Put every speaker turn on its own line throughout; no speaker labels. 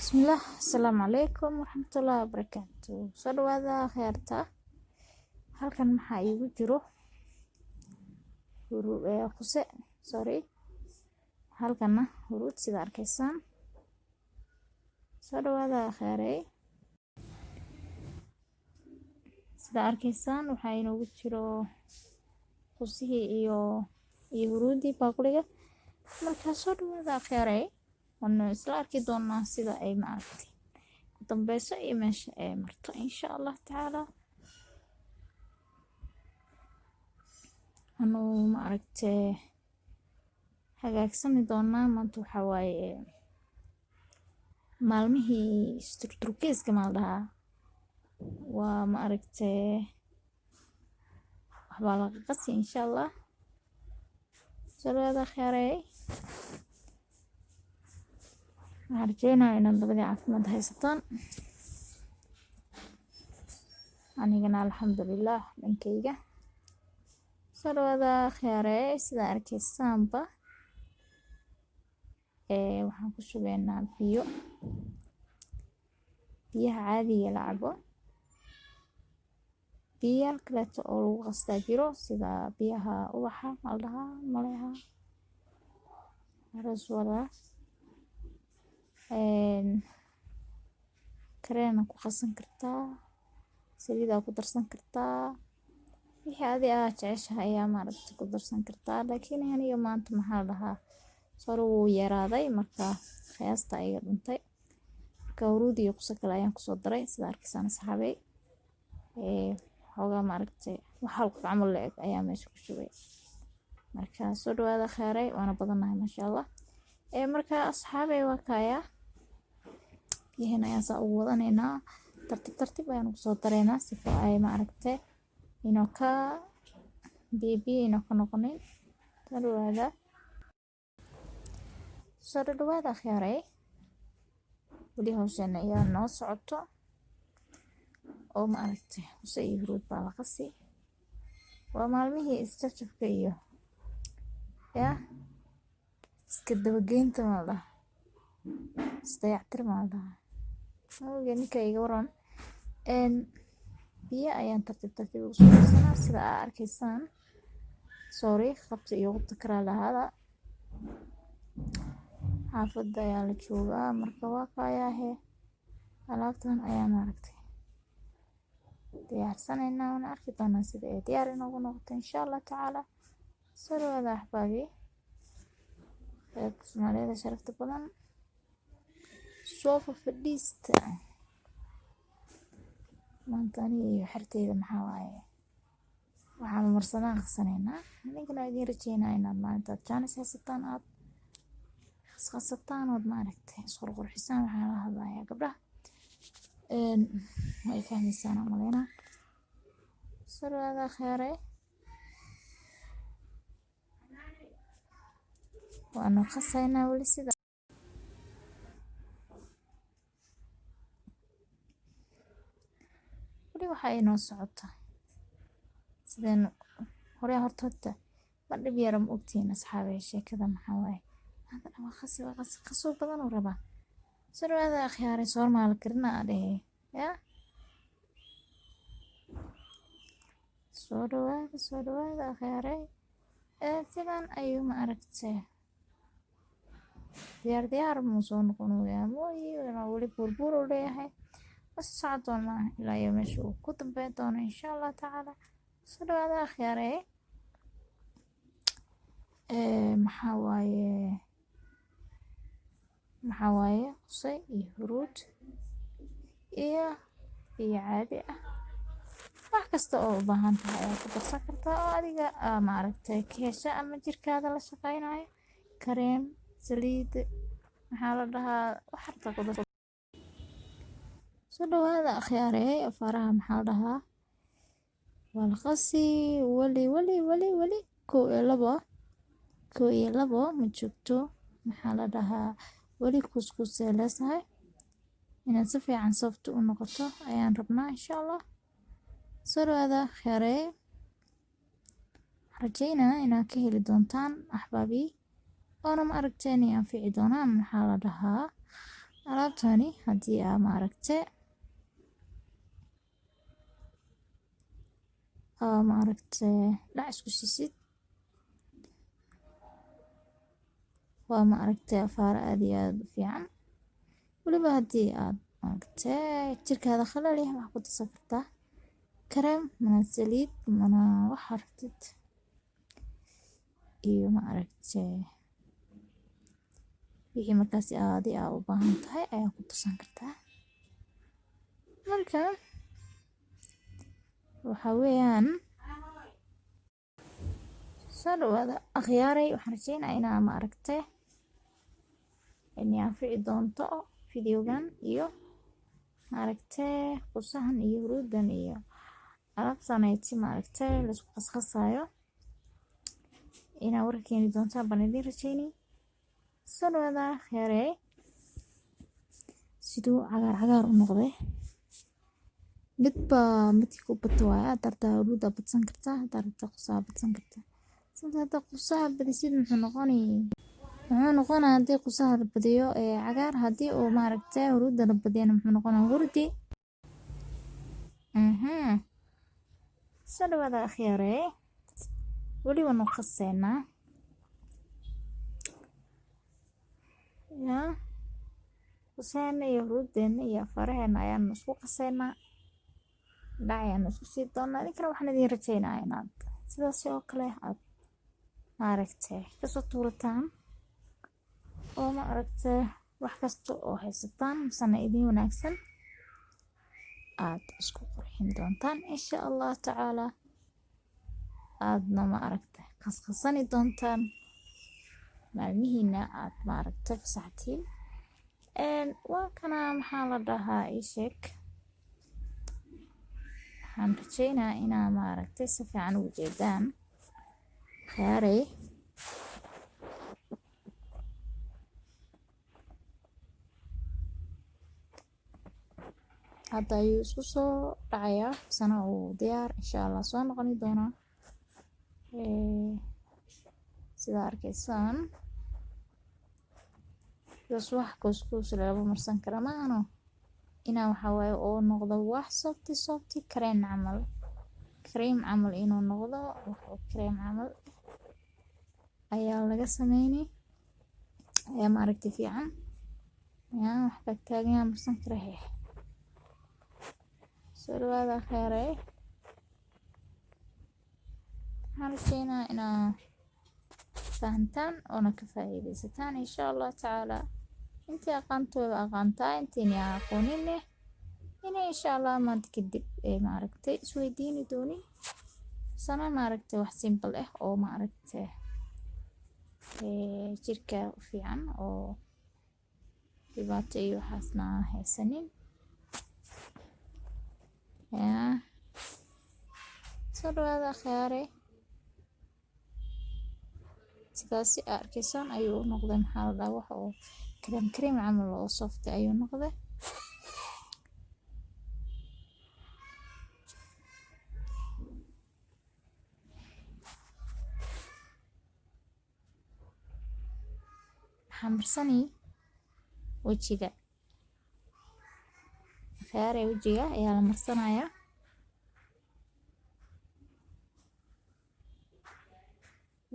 Bismillah, Assalamualaikum warahmatullahi wabarakatuh. Soo dhawaada khayrta. Halkan maxaa iigu jiro quse, halkana huruud sida arkaysaan. Soo dhawaada khayrey. Sida arkaysaan waxaa inoogu jiro qusihii iyo huruudii baaquliga. Markaa soo dhawaada khayrey. Waan isla arki doonaa sida ay maaragtay ku dambeyso iyo meesha ay marto insha Allah taala. Anu maaragtay hagaagsami doonaa maanta waxa waaye maalmihii turkiiska maaldaha waa maaragtay waxba laga qasi insha Allah. Soo dhawaada khayrey. Arjayna inaad labadii caafimaad haysataan. Anigana alxamdulillah dhankayga. Soo dhawaada khayrey sida arkaysaanba waxaan ku shubaynaa biyaha caadiga la cabo. Biyaha kaleeto oo lagu qastaa jiro sida biyaha ubaxa maldaha maleeha raswada kareena ku qasan kartaa, saliida ku darsan kartaa, wixii aad jeceshahay ayaa maaragtay ku darsan kartaa. Laakiin aniga maanta maxaa lahaa soo wuu yaraaday markaa qiyaasta iga dhuntay. Huruud iyo quse kale ayaan ku soo daray sida arkaysaan saxaabay. Xogaa maaragtay waxa ku camal leeg ayaa meesha ku shubay. Markaa soo dhawaada khayrey waana badanahay masha Allah. Markaa asxaabay waa kaya biyahan ayaan saa ugu wadaneynaa tartiib ayaan ku soo dareynaa si ay maaragtay inoo ka inoo ka noqonin. Soo dhawaada khayrey. Wali hawshan ayaa noo socoto oo maaragtay quse iyo huruud baa la qasi. Waa maalmihii isjafjafka iyo iska dabageynta maldaha isdayactir maldaha ninka iga waran biyo ayaan tartiib ugu soo darsanaa sida aad arkaysaan. Qabta iyo qubta kala lahada xaafadda ayaa la joogaa marka waa kayaahe alaabtan ayaa maaragtay diyaarsanaynaa wana arki doonaa sida ay diyaar inoogu noqoto insha Allah taala. Soo dhawaada axbaabi Soomaalida sharafta badan soo fadhiista. Maanta aniga xirtayda maxaa waaye waxaan marsanaa qasanaynaa. Ninkana idin rajaynaa inaad maanta jaanis haysataan aad qasataan ood maaragtay qurxisaan waxaan la hadlayaa gabdhaha way fahmaysaan amaleyna. Soo dhawaada khayrey. waanu qasaynaa wali sida waxaa inoo socota sideen hore horta ma dhib yara ma ogtiin asxaabay sheekada maxaa waaye hadda waa qasoo badan oo rabaa. Soo dhawaada khayrey soo maal karina adee soo dhawaada khayrey. Sidan ayuu ma aragtay diyaar muu soo noqonayaa mooyee wali burbur u leeyahay bas socdoona ilaa iyo meesha uu ku dambeyn doono insha Allah taala. Soo dhawaada khayrey. maxaa waaye quse iyo huruud iyo caadi ah wax kasta oo u baahan tahay ayaa ku darsan kartaa oo adiga maaragtay ka hesha ama jirkaada la shaqaynayo kareem saliid maxaa la dhahaa wax harta ku darsan. Soo dhawaada khayrey faraha maxaa la dhahaa waa la qasi wali koo iyo labo ma joogto maxaa la dhahaa wali kuskusee leesahay inaad si fiican soft u noqoto ayaan rabnaa insha Allah. Soo dhawaada khayrey. Rajaynaa inaad ka heli doontaan axbaabi oona ma aragteen anfici doonaan maxaa la dhahaa alaabtani haddii aa dhac isku sisid waa afaaro aad iyo aad u fiican. weliba haddii aad jirkaada khalal yahay waxaa ku darsan kartaa kareem mana saliid mana waxa rabtid iyo wixii markaasi aadi aa u baahan tahay ayaa ku darsan kartaa. marka waxa weeyaan soo dhawaada akhyaaray, waxaan rajeynayaa inaa inay anfici doonto videogan iyo qusahan iyo huruudan iyo alaabtanayti laisku qasqasaayo inaa war keeni doontaan baan idin rajeynay. soo dhawaada akhyaaray. siduu cagaar u noqday midba midkii ku bato waaye. hadaad rabtaa huruuda badsan kartaa, hadaad rabtaa qusaha badsan kartaa. hadaad qusaha badisid muxuu noqonaa haddii qusaha la badiyo cagaar, haddii uu huruuda la badiyana muxuu noqonaa hurdi. soo dhawaada akhyaaray. weli waanu qaseynaa qusaheena iyo huruudeena iyo afaaraheena ayaanu isku qaseynaa. dhac ayaanu isku sii doonaa. idinkana waxaan idin rajeynayaa inaad sidaas oo kale aad kasoo tuurataan oo wax kasta oo haysataan misana idin wanaagsan aad isku qurxin doontaan insha Allah tacaala. aadna qasqasani doontaan maalmihiina aad fasaxtiin. waa kana maxaa la dhahaa ii sheeg. waxaan rajeynayaa inaa si fiican ugu jeedaan akhyaaray. hadda ayuu isku soo dhacayaa misana uu diyaar insha Allah soo noqoni doonaa. sida arkaysaan wax kuus laba marsan kara maahano inaa waxa waaye oo noqdo wax soofti kareem camal inuu noqdo kareem camal ayaa laga sameynay ayaa fiican. wax taagan marsan kara soo dhawaada akhyaaray. waxaan rajeynayaa inaa fahantaan oona ka faa'iidaysataan insha Allah tacaala. intii aqaantooda aqaantaa, intiina aqoonin inay insha Allah maanta kadib isweydiini doonin sana wax simple ah oo jirka u fiican oo dhibaato iyo waxaasna haysanin. soo dhawaada akhyaaray. sidaasi arkaysaan ayuu noqday maxaa la dhahaa wax oo kareem camal oo soft ayuu noqday. waxaan marsani wejiga akhyaaray. wejiga ayaa la marsanayaa.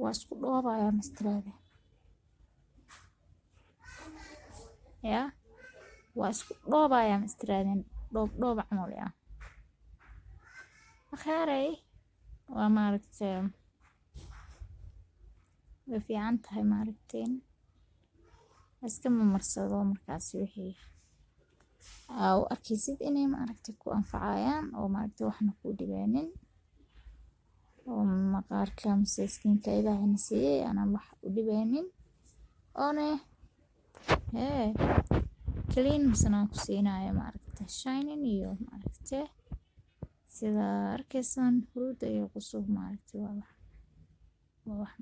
waa isku dhoobayaa mastiraada waa isku dhoobayaa mastiraadin dhoob camal akhyaaray. waa way fiican tahay iska marsado markaas wixii u arkaysid inay ku anfacayaan oo waxna ku dhibeenin oo maqaarka mise skinka Ilaahayna siiyay aanan wax u dhibeenin oone clean misana ku siinayo shining iyo sida arkaysaan huruuda iyo qusuh waa wax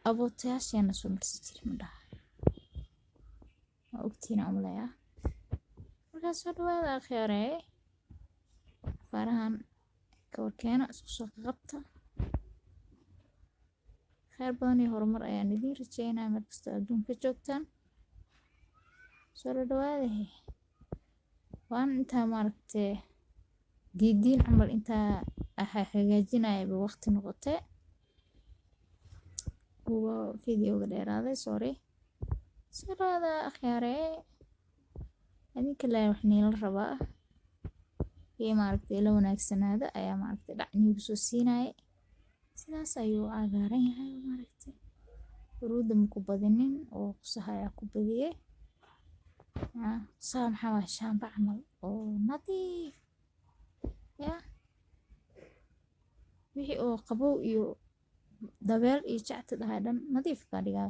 abootayaasheena soo marsi jiray madhaha waa ogtiina umaleeyaa. markaas soo dhawaada akhyaaray. afaarahan kawarkeena isku soo qabta. khayr badan iyo horumar ayaan idin rajeynayaa meel kasta adduunka joogtaan. soo dhawaada waan intaa maaragtay diidiin camal intaa hagaajinaya waqti noqotay kuwa videoga dheeraaday sorry soo dhawaada akhyaare adinka la wax niila rabaa iyo maaragtay la wanaagsanaada ayaa maaragtay dhacnigu soo siinay sidaas ayuu cagaaran yahay maaragtay ruuda ku badinin oo saxaya ku badiyay maxaa waa shaamba camal oo nadiif ya wixii oo qabow iyo dabeel iyo jacta dhahay dhan nadiif ka dhigaa